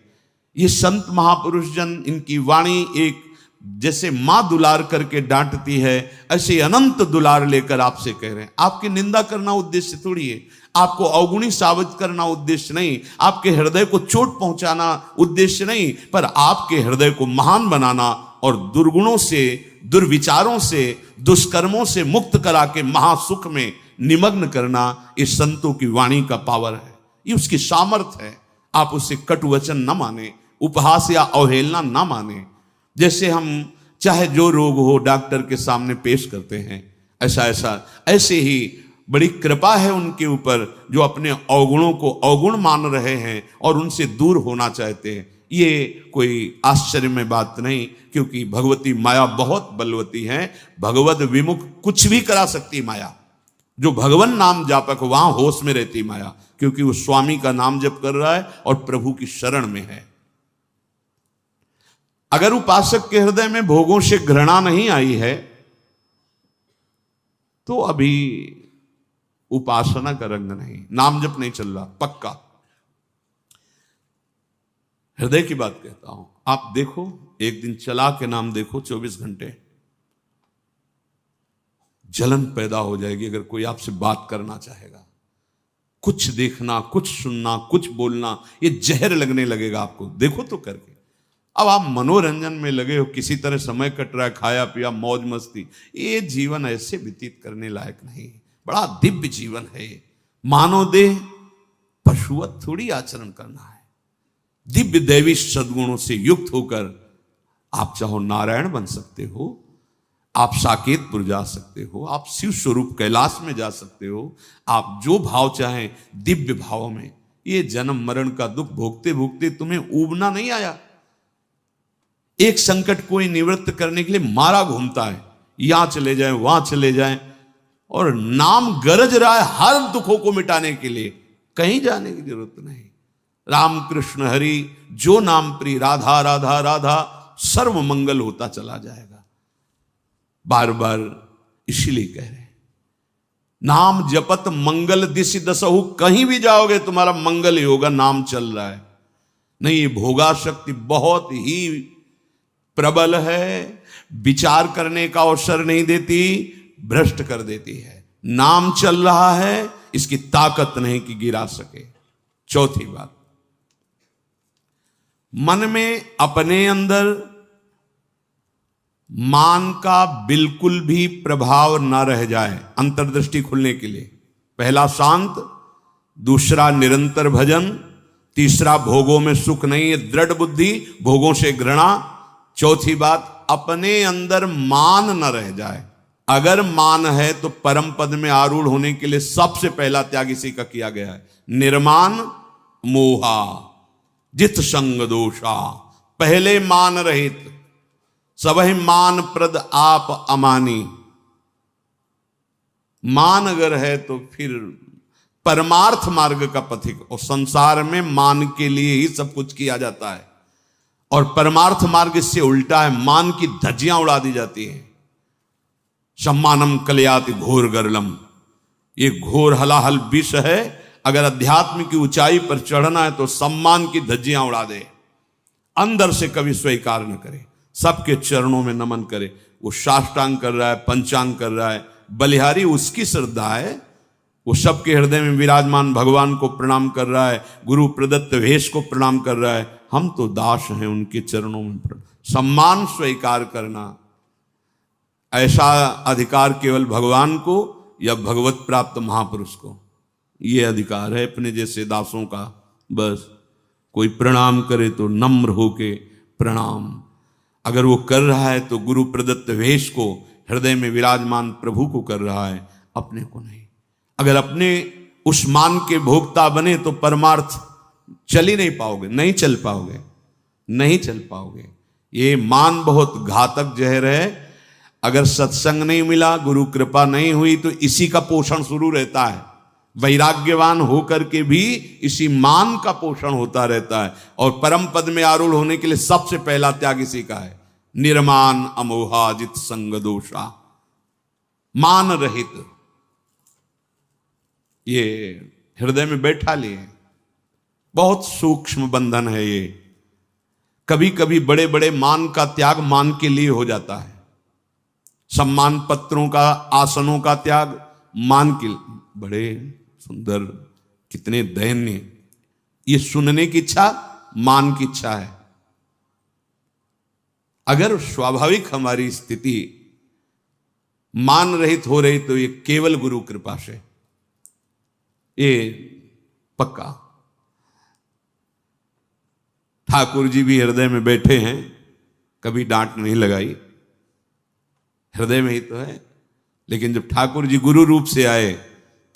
ये संत महापुरुष जन, इनकी वाणी एक जैसे मां दुलार करके डांटती है, ऐसे अनंत दुलार लेकर आपसे कह रहे हैं। आपकी निंदा करना उद्देश्य थोड़ी है, आपको अवगुणी साबित करना उद्देश्य नहीं, आपके हृदय को चोट पहुंचाना उद्देश्य नहीं, पर आपके हृदय को महान बनाना और दुर्गुणों से, दुर्विचारों से, दुष्कर्मों से मुक्त करा के महासुख में निमग्न करना, इस संतों की वाणी का पावर है, ये उसकी सामर्थ्य है। आप उससे कटु वचन न माने, उपहास या अवहेलना न माने। जैसे हम चाहे जो रोग हो डॉक्टर के सामने पेश करते हैं, ऐसे ही बड़ी कृपा है उनके ऊपर जो अपने अवगुणों को अवगुण मान रहे हैं और उनसे दूर होना चाहते हैं। ये कोई आश्चर्य में बात नहीं, क्योंकि भगवती माया बहुत बलवती है। भगवत विमुख कुछ भी करा सकती माया। जो भगवान नाम जापक वहां होश में रहती माया, क्योंकि वो स्वामी का नाम जप कर रहा है और प्रभु की शरण में है। अगर उपासक के हृदय में भोगों से घृणा नहीं आई है तो अभी उपासना का रंग नहीं, नाम जप नहीं चल रहा पक्का। हृदय की बात कहता हूं। आप देखो, एक दिन चला के नाम देखो 24 घंटे, जलन पैदा हो जाएगी अगर कोई आपसे बात करना चाहेगा। कुछ देखना, कुछ सुनना, कुछ बोलना, ये जहर लगने लगेगा आपको। देखो तो करके। अब आप मनोरंजन में लगे हो, किसी तरह समय कट रहा है, खाया पिया, मौज मस्ती, ये जीवन ऐसे व्यतीत करने लायक नहीं। बड़ा दिव्य जीवन है। मानव देह पशुवत थोड़ी आचरण करना है। दिव्य दैवी सद्गुणों से युक्त होकर आप चाहो नारायण बन सकते हो, आप साकेतपुर जा सकते हो, आप शिव स्वरूप कैलाश में जा सकते हो। आप जो भाव चाहें दिव्य भाव में। ये जन्म मरण का दुख भोगते भोगते तुम्हें ऊबना नहीं आया। एक संकट कोई निवृत्त करने के लिए मारा घूमता है, यहां चले जाए वहां चले जाए, और नाम गरज रहा है हर दुखों को मिटाने के लिए। कहीं जाने की जरूरत नहीं। राम कृष्ण हरि जो नाम प्रिय, राधा राधा राधा, सर्व मंगल होता चला जाएगा। बार बार इसीलिए कह रहे हैं, नाम जपत मंगल दिशि दसहु। कहीं भी जाओगे तुम्हारा मंगल ही होगा, नाम चल रहा है। नहीं, ये भोगा शक्ति बहुत ही प्रबल है, विचार करने का अवसर नहीं देती, भ्रष्ट कर देती है। नाम चल रहा है, इसकी ताकत नहीं कि गिरा सके। चौथी बात, मन में अपने अंदर मान का बिल्कुल भी प्रभाव न रह जाए। अंतर्दृष्टि खुलने के लिए पहला शांत, दूसरा निरंतर भजन, तीसरा भोगों में सुख नहीं है, दृढ़ बुद्धि, भोगों से घृणा। चौथी बात, अपने अंदर मान न रह जाए। अगर मान है तो परम पद में आरूढ़ होने के लिए सबसे पहला त्याग इसी का किया गया है। निर्मान मोहा जित संग दोषा। पहले मान रहित, सबहि मान प्रद आप अमानी। मान अगर है तो फिर परमार्थ मार्ग का पथिक। और संसार में मान के लिए ही सब कुछ किया जाता है, और परमार्थ मार्ग इससे उल्टा है। मान की धज्जियां उड़ा दी जाती हैं। सम्मानम कलयाति घोर गरलम, ये घोर हलाहल विष है। अगर अध्यात्म की ऊंचाई पर चढ़ना है तो सम्मान की धज्जियां उड़ा दे, अंदर से कभी स्वीकार न करे, सबके चरणों में नमन करे। वो साष्टांग कर रहा है, पंचांग कर रहा है, बलिहारी उसकी श्रद्धा है। वो सबके हृदय में विराजमान भगवान को प्रणाम कर रहा है, गुरु प्रदत्त वेश को प्रणाम कर रहा है। हम तो दास हैं उनके चरणों में। सम्मान स्वीकार करना, ऐसा अधिकार केवल भगवान को या भगवत प्राप्त महापुरुष को ये अधिकार है अपने जैसे दासों का। बस कोई प्रणाम करे तो नम्र होके प्रणाम। अगर वो कर रहा है तो गुरु प्रदत्त वेश को, हृदय में विराजमान प्रभु को कर रहा है, अपने को नहीं। अगर अपने उस मान के भोक्ता बने तो परमार्थ चल ही नहीं पाओगे, नहीं चल पाओगे, नहीं चल पाओगे। ये मान बहुत घातक जहर है। अगर सत्संग नहीं मिला, गुरु कृपा नहीं हुई, तो इसी का पोषण शुरू रहता है। वैराग्यवान होकर के भी इसी मान का पोषण होता रहता है। और परम पद में आरूढ़ होने के लिए सबसे पहला त्याग इसी का है। निर्मान अमोहा जित संग दोषा, मान रहित। ये हृदय में बैठा लिए, बहुत सूक्ष्म बंधन है ये। कभी कभी बड़े बड़े मान का त्याग मान के लिए हो जाता है। सम्मान पत्रों का, आसनों का त्याग मान के लिए। बड़े सुंदर, कितने दैन्य। ये सुनने की इच्छा मान की इच्छा है। अगर स्वाभाविक हमारी स्थिति मान रहित हो रही तो ये केवल गुरु कृपा से, ये पक्का। ठाकुर जी भी हृदय में बैठे हैं, कभी डांट नहीं लगाई, हृदय में ही तो है। लेकिन जब ठाकुर जी गुरु रूप से आए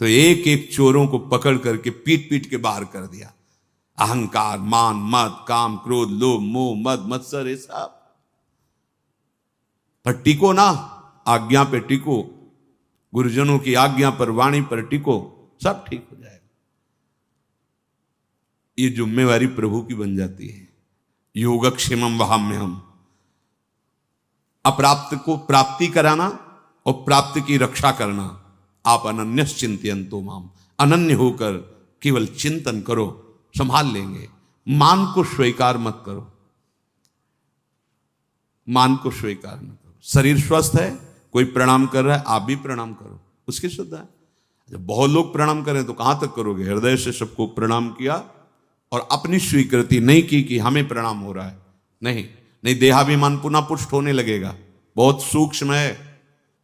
तो एक एक चोरों को पकड़ करके पीट पीट के बाहर कर दिया। अहंकार, मान, मद, काम, क्रोध, लोभ, मोह, मद, मत्सर, ये सब पर टिको ना, आज्ञा पे टिको, गुरुजनों की आज्ञा पर, वाणी पर टिको, सब ठीक हो जाएगा। ये जिम्मेवारी प्रभु की बन जाती है। योगक्षेमम वहाम्यहम, अप्राप्त को प्राप्ति कराना और प्राप्त की रक्षा करना। आप अनन्यश्चिंतयन्तो माम, अनन्य होकर केवल चिंतन करो, संभाल लेंगे। मान को स्वीकार मत करो, मान को स्वीकार न करो। शरीर स्वस्थ है, कोई प्रणाम कर रहा है, आप भी प्रणाम करो, उसकी श्रद्धा है। जब बहुत लोग प्रणाम करें तो कहां तक करोगे? हृदय से सबको प्रणाम किया और अपनी स्वीकृति नहीं की कि हमें प्रणाम हो रहा है। नहीं, देहाभिमान पुनः पुष्ट होने लगेगा। बहुत सूक्ष्म है।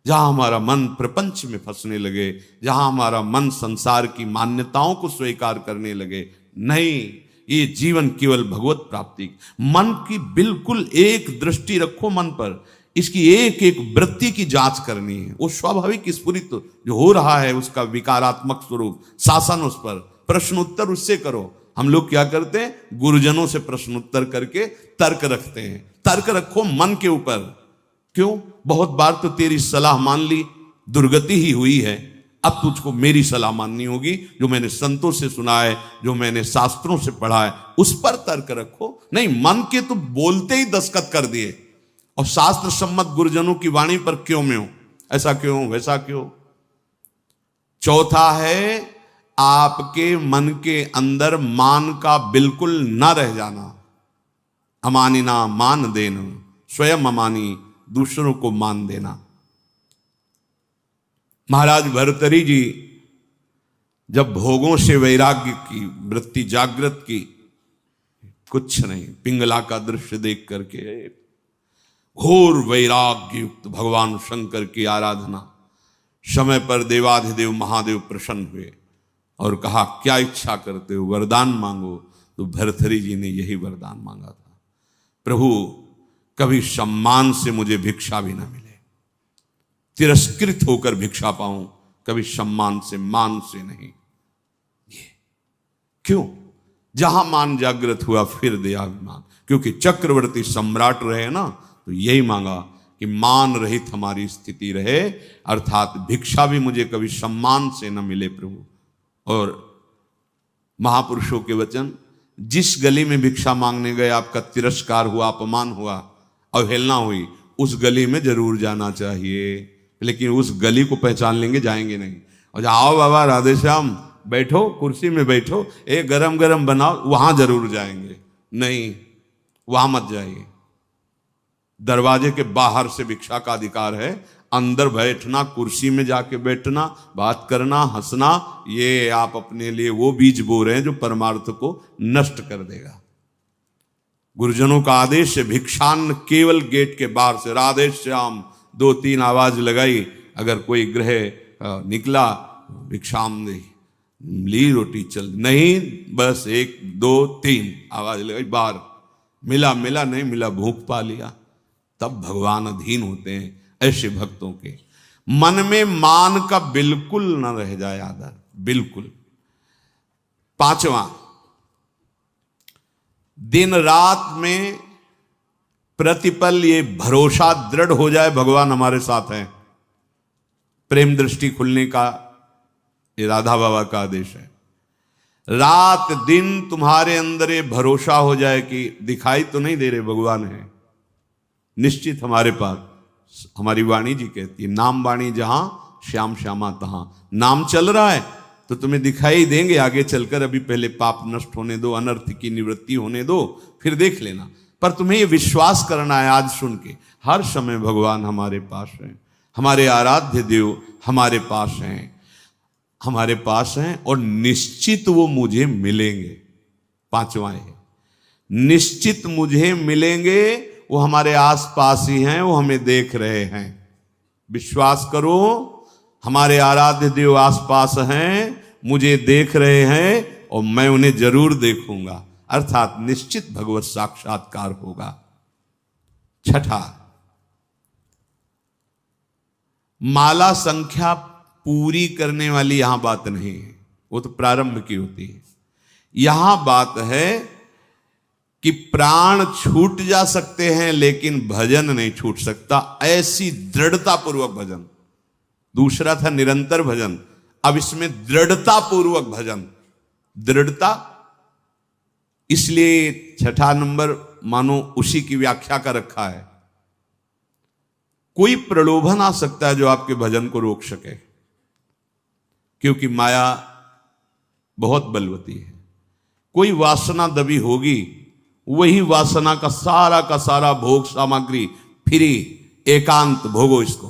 जहां हमारा मन प्रपंच में फंसने लगे, जहां हमारा मन संसार की मान्यताओं को स्वीकार करने लगे, नहीं, ये जीवन केवल भगवत प्राप्ति। मन की बिल्कुल एक दृष्टि रखो मन पर, इसकी एक एक वृत्ति की जांच करनी है। वो स्वाभाविक स्फुरित जो हो रहा है उसका विकारात्मक स्वरूप, शासन उस पर, प्रश्न उत्तर उससे करो। हम लोग क्या करते हैं? गुरुजनों से प्रश्न उत्तर करके तर्क रखते हैं। तर्क रखो मन के ऊपर। क्यों? बहुत बार तो तेरी सलाह मान ली, दुर्गति ही हुई है, अब तुझको मेरी सलाह माननी होगी, जो मैंने संतों से सुना है, जो मैंने शास्त्रों से पढ़ा है, उस पर तर्क रखो। नहीं, मन के तो बोलते ही दस्तखत कर दिए और शास्त्र सम्मत गुरुजनों की वाणी पर क्यों में हो, ऐसा क्यों, वैसा क्यों। चौथा है आपके मन के अंदर मान का बिल्कुल न रह जाना। अमानिना मान देना, स्वयं अमानी, दूसरों को मान देना। महाराज भर्तृहरि जी जब भोगों से वैराग्य की वृत्ति जागृत की, कुछ नहीं, पिंगला का दृश्य देख करके घोर वैराग्य युक्त भगवान शंकर की आराधना, समय पर देवाधिदेव महादेव प्रसन्न हुए और कहा क्या इच्छा करते हो, वरदान मांगो। तो भर्तृहरि जी ने यही वरदान मांगा था, प्रभु कभी सम्मान से मुझे भिक्षा भी ना मिले, तिरस्कृत होकर भिक्षा पाऊं, कभी सम्मान से, मान से नहीं। ये क्यों? जहां मान जागृत हुआ फिर देहाभिमान, क्योंकि चक्रवर्ती सम्राट रहे ना, तो यही मांगा कि मान रहित हमारी स्थिति रहे, अर्थात भिक्षा भी मुझे कभी सम्मान से न मिले प्रभु। और महापुरुषों के वचन, जिस गली में भिक्षा मांगने गए आपका तिरस्कार हुआ, अपमान हुआ, अवहेलना हुई, उस गली में जरूर जाना चाहिए। लेकिन उस गली को पहचान लेंगे, जाएंगे नहीं। और आओ बाबा राधे श्याम, बैठो कुर्सी में बैठो, एक गरम गरम बनाओ, वहां जरूर जाएंगे। नहीं, वहां मत जाइए। दरवाजे के बाहर से भिक्षा का अधिकार है, अंदर बैठना, कुर्सी में जाके बैठना, बात करना, हंसना, ये आप अपने लिए वो बीज बो रहे हैं जो परमार्थ को नष्ट कर देगा। गुरुजनों का आदेश है, भिक्षान्न केवल गेट के बाहर से, राधे श्याम 2-3 आवाज लगाई, अगर कोई ग्रह निकला भिक्षाम दे, ली रोटी चल, नहीं बस 1 2 3 आवाज लगाई, बाहर मिला मिला, नहीं मिला भूख पा लिया। तब भगवान अधीन होते हैं ऐसे भक्तों के। मन में मान का बिल्कुल न रह जाए आदर, बिल्कुल। 5वां, दिन रात में प्रतिपल ये भरोसा दृढ़ हो जाए भगवान हमारे साथ हैं। प्रेम दृष्टि खुलने का ये राधा बाबा का आदेश है। रात दिन तुम्हारे अंदर ये भरोसा हो जाए कि दिखाई तो नहीं दे रहे, भगवान है निश्चित हमारे पास। हमारी वाणी जी कहती है, नाम वाणी जहां श्याम श्यामा तहां। नाम चल रहा है तो तुम्हें दिखाई देंगे आगे चलकर, अभी पहले पाप नष्ट होने दो, अनर्थ की निवृत्ति होने दो, फिर देख लेना। पर तुम्हें ये विश्वास करना है आज सुन के, हर समय भगवान हमारे पास हैं, हमारे आराध्य देव हमारे पास हैं, हमारे पास हैं और निश्चित वो मुझे मिलेंगे। 5वां है, निश्चित मुझे मिलेंगे, वो हमारे आसपास ही हैं, वो हमें देख रहे हैं। विश्वास करो, हमारे आराध्य देव आसपास हैं, मुझे देख रहे हैं और मैं उन्हें जरूर देखूंगा, अर्थात निश्चित भगवत साक्षात्कार होगा। 6, माला संख्या पूरी करने वाली यहां बात नहीं है, वो तो प्रारंभ की होती है। यहां बात है कि प्राण छूट जा सकते हैं लेकिन भजन नहीं छूट सकता, ऐसी दृढ़ता पूर्वक भजन। दूसरा था निरंतर भजन, अब इसमें दृढ़ता पूर्वक भजन। दृढ़ता इसलिए 6 नंबर मानो उसी की व्याख्या का रखा है। कोई प्रलोभन आ सकता है जो आपके भजन को रोक सके, क्योंकि माया बहुत बलवती है। कोई वासना दबी होगी, वही वासना का सारा भोग सामग्री फ्री, एकांत भोगो इसको,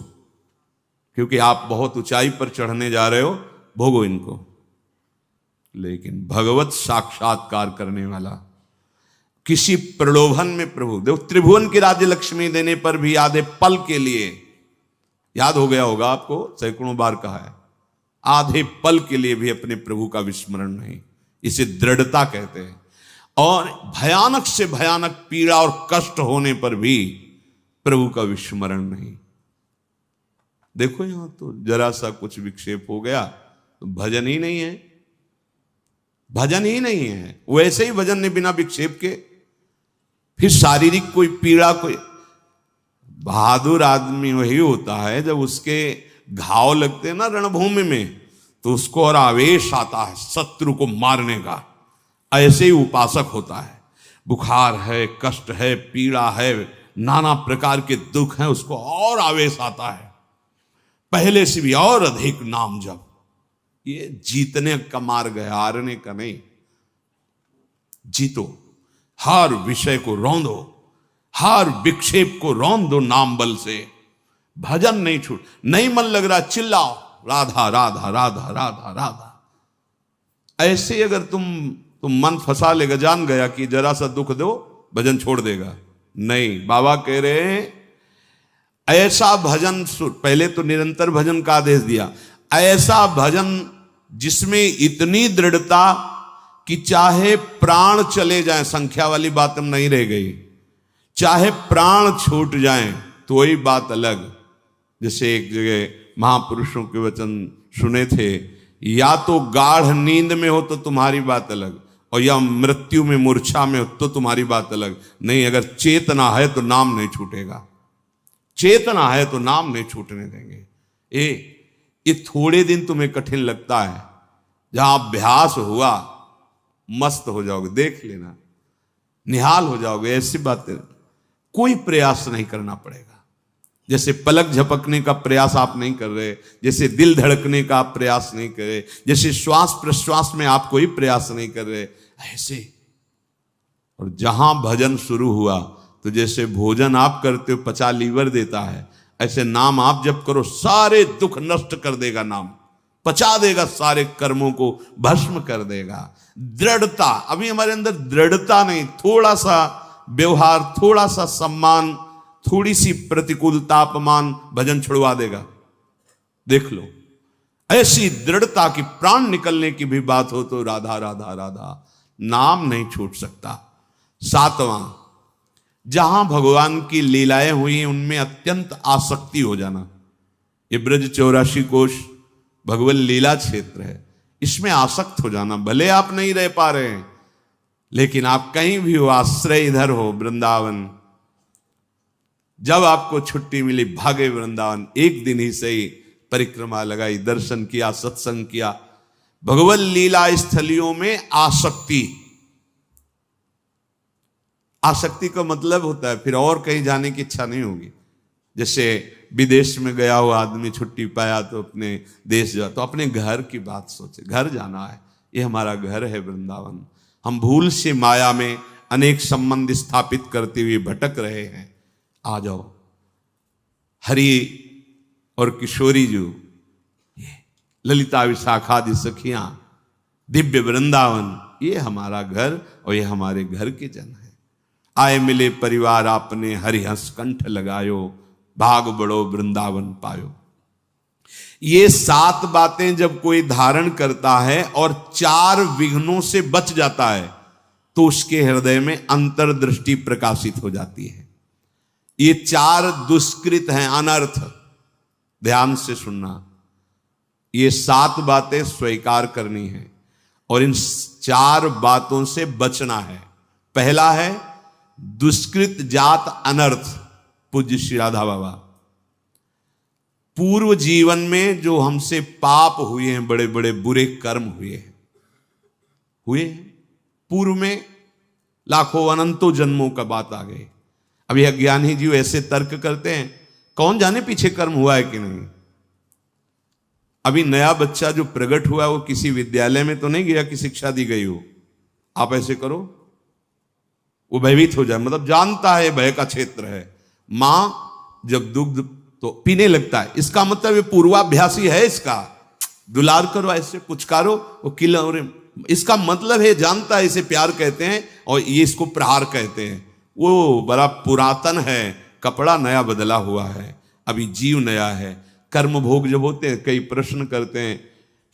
क्योंकि आप बहुत ऊंचाई पर चढ़ने जा रहे हो, भोगो इनको। लेकिन भगवत साक्षात्कार करने वाला किसी प्रलोभन में प्रभु देखो, त्रिभुवन की राज्य लक्ष्मी देने पर भी आधे पल के लिए, याद हो गया होगा आपको, सैकड़ों बार कहा है, आधे पल के लिए भी अपने प्रभु का विस्मरण नहीं, इसे दृढ़ता कहते हैं। और भयानक से भयानक पीड़ा और कष्ट होने पर भी प्रभु का विस्मरण नहीं। देखो यहां तो जरा सा कुछ विक्षेप हो गया तो भजन ही नहीं है, भजन ही नहीं है। वैसे ही भजन ने बिना विक्षेप के, फिर शारीरिक कोई पीड़ा, कोई बहादुर आदमी वही होता है जब उसके घाव लगते हैं ना रणभूमि में, तो उसको और आवेश आता है शत्रु को मारने का। ऐसे ही उपासक होता है, बुखार है, कष्ट है, पीड़ा है, नाना प्रकार के दुख हैं, उसको और आवेश आता है, पहले से भी और अधिक नाम जप। ये जीतने का मार्ग है, हारने का नहीं। जीतो, हर विषय को रौंदो, हर विक्षेप को रौंद दो नाम बल से। भजन नहीं छूट, नहीं मन लग रहा चिल्लाओ राधा राधा राधा राधा राधा। ऐसे अगर तुम मन फंसा लेगा, जान गया कि जरा सा दुख दो भजन छोड़ देगा। नहीं, बाबा कह रहे हैं ऐसा भजन, पहले तो निरंतर भजन का आदेश दिया, ऐसा भजन जिसमें इतनी दृढ़ता कि चाहे प्राण चले जाएं, संख्या वाली बात हम नहीं रह गई, चाहे प्राण छूट जाएं तो वही बात अलग। जैसे एक जगह महापुरुषों के वचन सुने थे, या तो गाढ़ नींद में हो तो तुम्हारी बात अलग, और या मृत्यु में मूर्छा में हो तो तुम्हारी बात अलग। नहीं, अगर चेतना है तो नाम नहीं छूटेगा, चेतना है तो नाम नहीं छूटने देंगे। ये थोड़े दिन तुम्हें कठिन लगता है, जहां अभ्यास हुआ मस्त हो जाओगे, देख लेना, निहाल हो जाओगे। ऐसी बातें कोई प्रयास नहीं करना पड़ेगा। जैसे पलक झपकने का प्रयास आप नहीं कर रहे, जैसे दिल धड़कने का आप प्रयास नहीं कर रहे, जैसे श्वास प्रश्वास में आप कोई प्रयास नहीं कर रहे, ऐसे। और जहां भजन शुरू हुआ तो जैसे भोजन आप करते हो पचा लीवर देता है, ऐसे नाम आप जब करो सारे दुख नष्ट कर देगा, नाम पचा देगा, सारे कर्मों को भस्म कर देगा। दृढ़ता, अभी हमारे अंदर दृढ़ता नहीं, थोड़ा सा व्यवहार, थोड़ा सा सम्मान, थोड़ी सी प्रतिकूलता, अपमान भजन छुड़वा देगा। देख लो, ऐसी दृढ़ता की प्राण निकलने की भी बात हो तो राधा राधा राधा, नाम नहीं छूट सकता। सातवां, जहां भगवान की लीलाएं हुई उनमें अत्यंत आसक्ति हो जाना। ये ब्रज 84 कोश भगवत लीला क्षेत्र है, इसमें आसक्त हो जाना। भले आप नहीं रह पा रहे हैं, लेकिन आप कहीं भी हो, आश्रय इधर हो वृंदावन, जब आपको छुट्टी मिली भागे वृंदावन, एक दिन ही सही परिक्रमा लगाई, दर्शन किया, सत्संग किया। भगवत लीला स्थलियों में आसक्ति, आसक्ति का मतलब होता है फिर और कहीं जाने की इच्छा नहीं होगी। जैसे विदेश में गया हुआ आदमी छुट्टी पाया तो अपने देश जा, तो अपने घर की बात सोचे, घर जाना है, ये हमारा घर है वृंदावन। हम भूल से माया में अनेक संबंध स्थापित करते हुए भटक रहे हैं। आ जाओ, हरि और किशोरी जो, ये ललिता विशाखादि सखियां, दिव्य वृंदावन, ये हमारा घर और ये हमारे घर के जन है। आए मिले परिवार आपने, हरि हंस कंठ लगायो, भाग बड़ो वृंदावन पायो। ये 7 बातें जब कोई धारण करता है और 4 विघ्नों से बच जाता है तो उसके हृदय में अंतर्दृष्टि प्रकाशित हो जाती है। ये 4 दुष्कृत हैं, अनर्थ, ध्यान से सुनना। ये 7 बातें स्वीकार करनी है और इन 4 बातों से बचना है। पहला है दुष्कृत जात अनर्थ। पूज्य श्री राधा बाबा, पूर्व जीवन में जो हमसे पाप हुए हैं, बड़े बड़े बुरे कर्म हुए पूर्व में लाखों अनंतों जन्मों का बात आ गई। अभी अज्ञानी जीव ऐसे तर्क करते हैं, कौन जाने पीछे कर्म हुआ है कि नहीं। अभी नया बच्चा जो प्रकट हुआ वो किसी विद्यालय में तो नहीं गया कि शिक्षा दी गई हो, आप ऐसे करो, वो भयभीत हो जाए, मतलब जानता है भय का क्षेत्र है। मां जब दुग्ध तो पीने लगता है, इसका मतलब ये पूर्वाभ्यासी है इसका, दुलार करो, ऐसे पुचकारो, वो किलौरे। इसका मतलब है, जानता है इसे प्यार कहते हैं और ये इसको प्रहार कहते हैं। वो बड़ा पुरातन है, कपड़ा नया बदला हुआ है, अभी जीव नया है। कर्म भोग जब होते हैं, कई प्रश्न करते हैं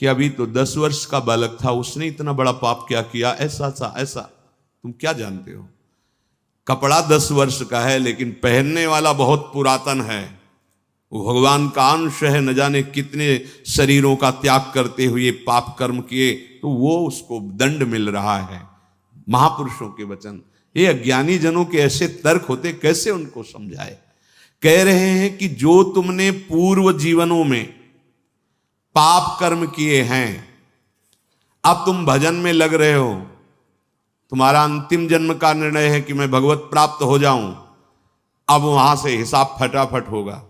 कि अभी तो 10 वर्ष का बालक था, उसने इतना बड़ा पाप क्या किया, ऐसा सा ऐसा। तुम क्या जानते हो? कपड़ा 10 वर्ष का है, लेकिन पहनने वाला बहुत पुरातन है। वो भगवान का अंश है, न जाने कितने शरीरों का त्याग करते हुए पाप कर्म किए, तो वो उसको दंड मिल रहा है। महापुरुषों के वचन, ये अज्ञानी जनों के ऐसे तर्क होते, कैसे उनको समझाए। कह रहे हैं कि जो तुमने पूर्व जीवनों में पाप कर्म किए हैं, अब तुम भजन में लग रहे हो, तुम्हारा अंतिम जन्म का निर्णय है कि मैं भगवत प्राप्त हो जाऊं, अब वहां से हिसाब फटाफट होगा।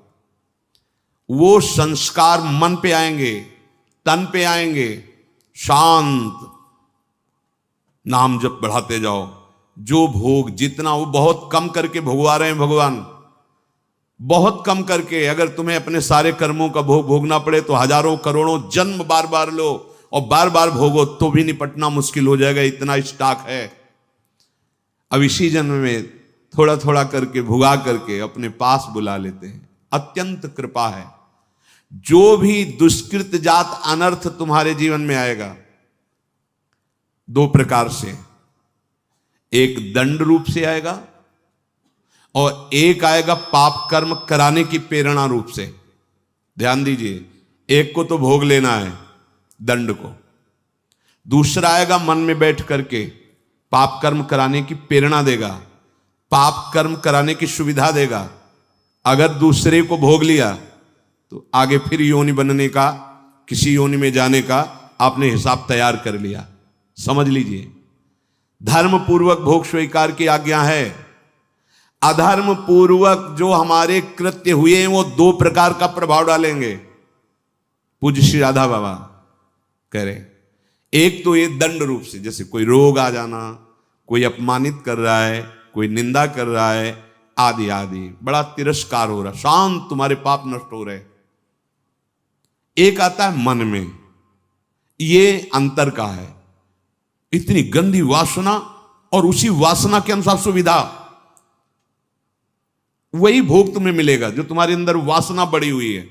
वो संस्कार मन पे आएंगे, तन पे आएंगे, शांत नाम जप बढ़ाते जाओ। जो भोग जितना, वो बहुत कम करके भोगवा रहे हैं भगवान, बहुत कम करके। अगर तुम्हें अपने सारे कर्मों का भोग भोगना पड़े तो हजारों करोड़ों जन्म बार बार लो और बार बार भोगो, तो भी निपटना मुश्किल हो जाएगा, इतना स्टॉक है। अब इसी जन्म में थोड़ा थोड़ा करके भुगा करके अपने पास बुला लेते हैं। अत्यंत कृपा है। जो भी दुष्कृत जात अनर्थ तुम्हारे जीवन में आएगा, 2 प्रकार से, एक दंड रूप से आएगा और एक आएगा पाप कर्म कराने की प्रेरणा रूप से। ध्यान दीजिए, एक को तो भोग लेना है दंड को, दूसरा आएगा मन में बैठ करके पाप कर्म कराने की प्रेरणा देगा, पाप कर्म कराने की सुविधा देगा। अगर दूसरे को भोग लिया तो आगे फिर योनि बनने का, किसी योनि में जाने का आपने हिसाब तैयार कर लिया। समझ लीजिए, धर्म पूर्वक भोग स्वीकार की आज्ञा है। अधर्म पूर्वक जो हमारे कृत्य हुए हैं, वो 2 प्रकार का प्रभाव डालेंगे। पूज्य श्री राधा बाबा कह रहे, एक तो ये दंड रूप से, जैसे कोई रोग आ जाना, कोई अपमानित कर रहा है, कोई निंदा कर रहा है, आदि आदि, बड़ा तिरस्कार हो रहा, शांत तुम्हारे पाप नष्ट हो रहे। एक आता है मन में, ये अंतर का है, इतनी गंदी वासना और उसी वासना के अनुसार सुविधा, वही भोग तुम्हें मिलेगा जो तुम्हारे अंदर वासना बढ़ी हुई है।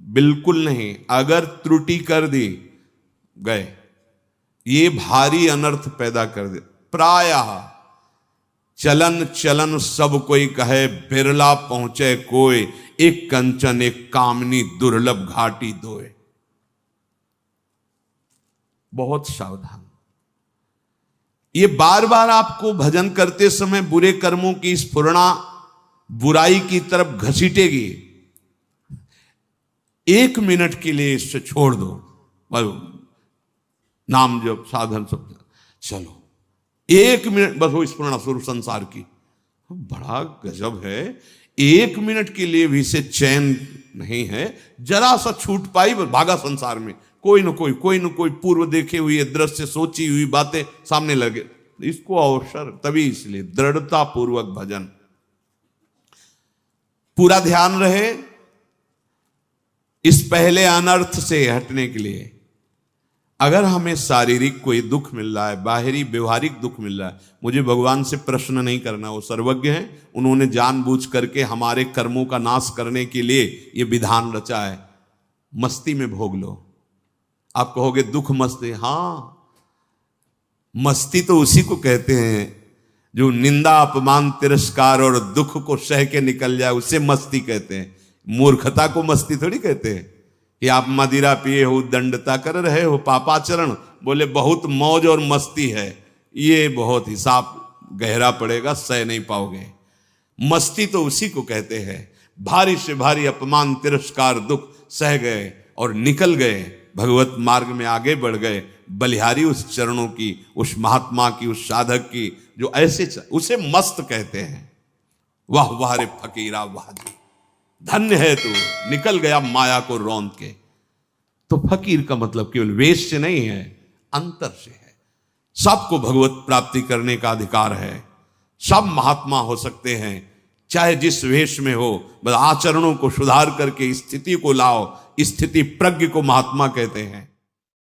बिल्कुल नहीं, अगर त्रुटि कर दी गए, ये भारी अनर्थ पैदा कर दे। प्रायः चलन चलन सब कोई कहे, बिरला पहुंचे कोई, एक कंचन एक कामनी दुर्लभ घाटी दोए। बहुत सावधान। ये बार बार आपको भजन करते समय बुरे कर्मों की स्फुरणा बुराई की तरफ घसीटेगी। 1 मिनट के लिए इससे छोड़ दो, नाम जप साधन सब, चलो 1 मिनट बस वो स्फुरणा स्वरूप संसार की। बड़ा गजब है, 1 मिनट के लिए भी इसे चैन नहीं है। जरा सा छूट पाई, भागा संसार में, कोई न कोई पूर्व देखे हुए दृश्य, सोची हुई बातें सामने लगे। इसको अवसर, तभी इसलिए दृढ़ता पूर्वक भजन, पूरा ध्यान रहे इस पहले अनर्थ से हटने के लिए। अगर हमें शारीरिक कोई दुख मिल रहा है, बाहरी व्यवहारिक दुख मिल रहा है, मुझे भगवान से प्रश्न नहीं करना, वो सर्वज्ञ हैं। उन्होंने जानबूझ करके हमारे कर्मों का नाश करने के लिए ये विधान रचा है। मस्ती में भोग लो। आप कहोगे दुख मस्ती, हाँ, मस्ती तो उसी को कहते हैं जो निंदा अपमान तिरस्कार और दुख को सह के निकल जाए, उसे मस्ती कहते हैं। मूर्खता को मस्ती थोड़ी कहते हैं कि आप मदिरा पिए हो, दंडता कर रहे हो, पापाचरण, बोले बहुत मौज और मस्ती है, ये बहुत हिसाब गहरा पड़ेगा, सह नहीं पाओगे। मस्ती तो उसी को कहते हैं, भारी से भारी अपमान तिरस्कार दुख सह गए और निकल गए, भगवत मार्ग में आगे बढ़ गए, बलिहारी उस चरणों की, उस महात्मा की, उस साधक की, जो ऐसे उसे मस्त कहते हैं। वाह वाह रे फकीरा वाह जी, धन्य है तू, निकल गया माया को रौंद के। तो फकीर का मतलब केवल वेश से नहीं है, अंतर से है। सबको भगवत प्राप्ति करने का अधिकार है, सब महात्मा हो सकते हैं, चाहे जिस वेश में हो, बस आचरणों को सुधार करके स्थिति को लाओ, स्थिति प्रज्ञ को महात्मा कहते हैं।